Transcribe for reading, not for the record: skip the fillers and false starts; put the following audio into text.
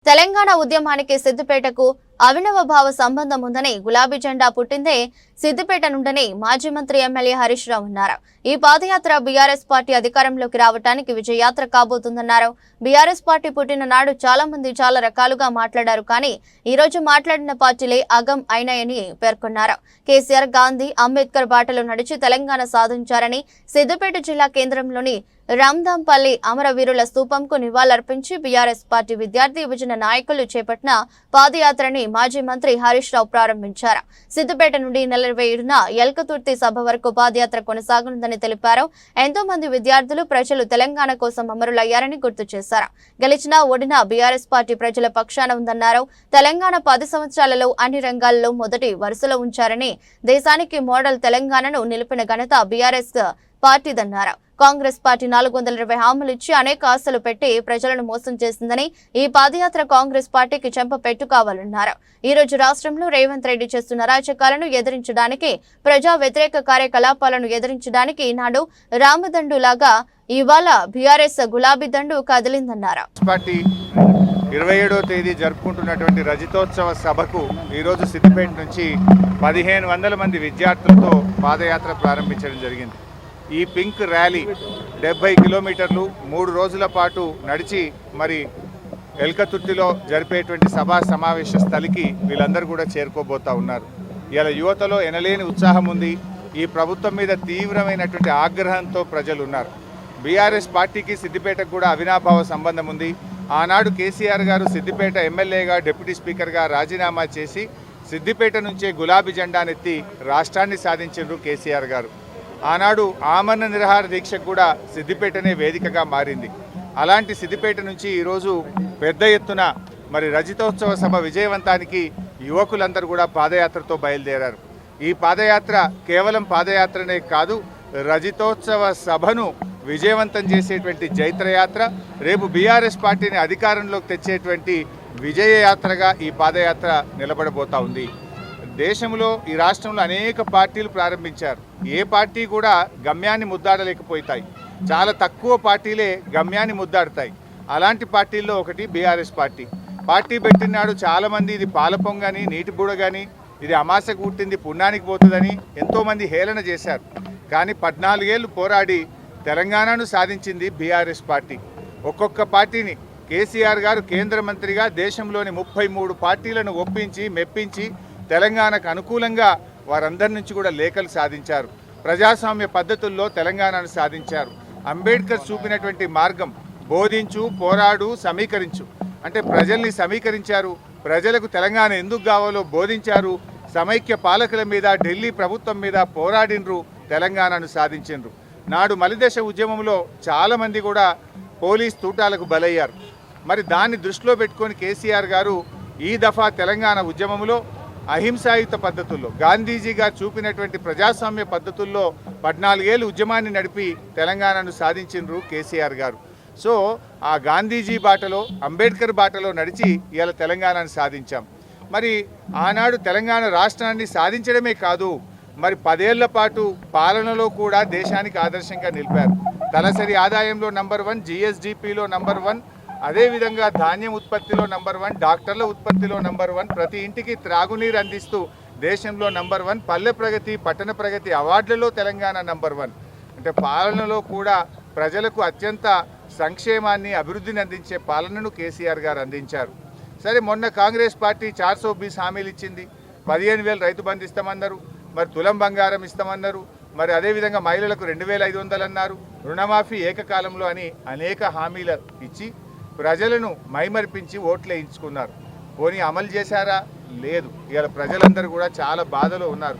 తెలంగాణ ఉద్యమానికి సిద్దిపేటకు అవినవభావ సంబంధం ఉందని గులాబీ జెండా పుట్టిందే సిద్దిపేట నుండని మాజీ మంత్రి ఎమ్మెల్యే హరీష్ రావు అన్నారు. ఈ పాదయాత్ర బీఆర్ఎస్ పార్టీ అధికారంలోకి రావడానికి విజయయాత్ర కాబోతుందన్నారు. బీఆర్ఎస్ పార్టీ పుట్టిన నాడు చాలా మంది చాలా రకాలుగా మాట్లాడారు, కానీ ఈ రోజు మాట్లాడిన పార్టీలే అగం అయినాయని పేర్కొన్నారు. కేసీఆర్, గాంధీ, అంబేద్కర్ బాటలో నడిచి తెలంగాణ సాధించారని, సిద్దిపేట జిల్లా కేంద్రంలోని రాందాంపల్లి అమరవీరుల స్తూపంకు నివాళులర్పించి బీఆర్ఎస్ పార్టీ విద్యార్థి యువజన నాయకులు చేపట్టిన పాదయాత్రని మాజీ మంత్రి హరీష్ రావు ప్రారంభించారు. సిద్దిపేట నుండి నెల 27న ఎల్కతుర్తి సభ వరకు పాదయాత్ర కొనసాగనుందని తెలిపారు. ఎంతో మంది విద్యార్థులు, ప్రజలు తెలంగాణ కోసం అమరులయ్యారని గుర్తు చేశారు. గెలిచినా ఓడినా బీఆర్ఎస్ పార్టీ ప్రజల పక్షాన ఉందన్నారు. తెలంగాణ 10 సంవత్సరాలలో అన్ని రంగాల్లో మొదటి వరుసలో ఉంచారని, దేశానికి మోడల్ తెలంగాణను నిలిపిన ఘనత బీఆర్ఎస్ పార్టీదన్నారు. కాంగ్రెస్ పార్టీ 420 హామీలు ఇచ్చి అనేక ఆశలు పెట్టి ప్రజలను మోసం చేసిందని, ఈ పాదయాత్ర కాంగ్రెస్ పార్టీకి చెంప పెట్టు కావాలన్నారు. ఈ రోజు రాష్ట్రంలో రేవంత్ రెడ్డి చేస్తున్న అరాచకాలను ఎదిరించడానికి, ప్రజా వ్యతిరేక కార్యకలాపాలను ఎదిరించడానికి ఈనాడు రామదండులాగా ఇవాళ బీఆర్ఎస్ గులాబీ దండు కదిలిందన్నారు. 27వ తేదీ జరుపుకుంటున్నటువంటి రజతోత్సవ సభకు ఈరోజు సిద్దిపేట నుంచి 1500 మంది విద్యార్థులతో పాదయాత్ర ప్రారంభించడం జరిగింది. ఈ పింక్ ర్యాలీ 70 కిలోమీటర్లు 3 రోజుల పాటు నడిచి మరి ఎల్కతుర్తిలో జరిపేటువంటి సభా సమావేశ స్థలికి వీళ్ళందరూ కూడా చేరుకోబోతా ఉన్నారు. ఇలా యువతలో ఎనలేని ఉత్సాహం ఉంది. ఈ ప్రభుత్వం మీద తీవ్రమైనటువంటి ఆగ్రహంతో ప్రజలు ఉన్నారు. బీఆర్ఎస్ పార్టీకి సిద్దిపేటకు కూడా అవినాభావ సంబంధం ఉంది. ఆనాడు కేసీఆర్ గారు సిద్దిపేట ఎమ్మెల్యేగా, డిప్యూటీ స్పీకర్గా రాజీనామా చేసి సిద్దిపేట నుంచే గులాబీ జెండానెత్తి రాష్ట్రాన్ని సాధించారు కేసీఆర్ గారు. ఆనాడు ఆమరణ నిరాహార దీక్షకు కూడా సిద్దిపేటనే వేదికగా మారింది. అలాంటి సిద్దిపేట నుంచి ఈరోజు పెద్ద ఎత్తున మరి రజతోత్సవ సభ విజయవంతానికి యువకులందరూ కూడా పాదయాత్రతో బయలుదేరారు. ఈ పాదయాత్ర కేవలం పాదయాత్రనే కాదు, రజతోత్సవ సభను విజయవంతం చేసేటువంటి జైత్రయాత్ర, రేపు బీఆర్ఎస్ పార్టీని అధికారంలోకి తెచ్చేటువంటి విజయయాత్రగా ఈ పాదయాత్ర నిలబడబోతా ఉంది. దేశంలో, ఈ రాష్ట్రంలో అనేక పార్టీలు ప్రారంభించారు. ఏ పార్టీ కూడా గమ్యాన్ని ముద్దాడలేకపోతాయి. చాలా తక్కువ పార్టీలే గమ్యాన్ని ముద్దాడుతాయి. అలాంటి పార్టీల్లో ఒకటి బీఆర్ఎస్ పార్టీ. పార్టీ పెట్టినాడు చాలామంది ఇది పాలపొంగని, నీటి బుడగని, ఇది అమాసకు పుట్టింది పుణ్యానికి పోతుందని ఎంతోమంది హేళన చేశారు. కానీ 14 ఏళ్ళు పోరాడి తెలంగాణను సాధించింది బీఆర్ఎస్ పార్టీ. ఒక్కొక్క పార్టీని కేసీఆర్ గారు కేంద్ర మంత్రిగా దేశంలోని 33 పార్టీలను ఒప్పించి మెప్పించి తెలంగాణకు అనుకూలంగా వారందరి నుంచి కూడా లేఖలు సాధించారు. ప్రజాస్వామ్య పద్ధతుల్లో తెలంగాణను సాధించారు. అంబేద్కర్ చూపినటువంటి మార్గం బోధించు, పోరాడు, సమీకరించు అంటే ప్రజల్ని సమీకరించారు. ప్రజలకు తెలంగాణ ఎందుకు కావాలో బోధించారు. సమైక్య పాలకుల మీద, ఢిల్లీ ప్రభుత్వం మీద పోరాడినరు, తెలంగాణను సాధించారు. నాడు మలిదశ ఉద్యమంలో చాలామంది కూడా పోలీస్ తూటాలకు బలయ్యారు. మరి దాన్ని దృష్టిలో పెట్టుకొని కేసీఆర్ గారు ఈ దఫా తెలంగాణ ఉద్యమంలో అహింసాయుత పద్ధతుల్లో, గాంధీజీ గారు చూపినటువంటి ప్రజాస్వామ్య పద్ధతుల్లో 14 ఏళ్ళు ఉద్యమాన్ని నడిపి తెలంగాణను సాధించినరు కేసీఆర్ గారు. సో ఆ గాంధీజీ బాటలో, అంబేద్కర్ బాటలో నడిచి ఇవాళ తెలంగాణను సాధించాం. మరి ఆనాడు తెలంగాణ రాష్ట్రాన్ని సాధించడమే కాదు, మరి 10 ఏళ్ల పాటు పాలనలో కూడా దేశానికి ఆదర్శంగా నిలిపారు. తలసరి ఆదాయంలో నంబర్ 1, జిఎస్డిపిలో నంబర్ 1, అదేవిధంగా ధాన్యం ఉత్పత్తిలో నంబర్ 1, డాక్టర్ల ఉత్పత్తిలో నంబర్ 1, ప్రతి ఇంటికి త్రాగునీరు అందిస్తూ దేశంలో నంబర్ 1, పల్లె ప్రగతి, పట్టణ ప్రగతి అవార్డులలో తెలంగాణ నంబర్ 1. అంటే పాలనలో కూడా ప్రజలకు అత్యంత సంక్షేమాన్ని, అభివృద్ధిని అందించే పాలనను కేసీఆర్ గారు అందించారు. సరే, మొన్న కాంగ్రెస్ పార్టీ 420 హామీలు ఇచ్చింది. 15,000 రైతు బంధు ఇస్తామన్నారు, మరి తులం బంగారం ఇస్తామన్నారు, మరి అదేవిధంగా మహిళలకు 2,500 అన్నారు, రుణమాఫీ ఏకకాలంలో అని అనేక హామీలు ఇచ్చి ప్రజలను మైమరిపించి ఓట్లు వేయించుకున్నారు. పోనీ అమలు చేశారా? లేదు. ఇవాళ ప్రజలందరూ కూడా చాలా బాధలో ఉన్నారు.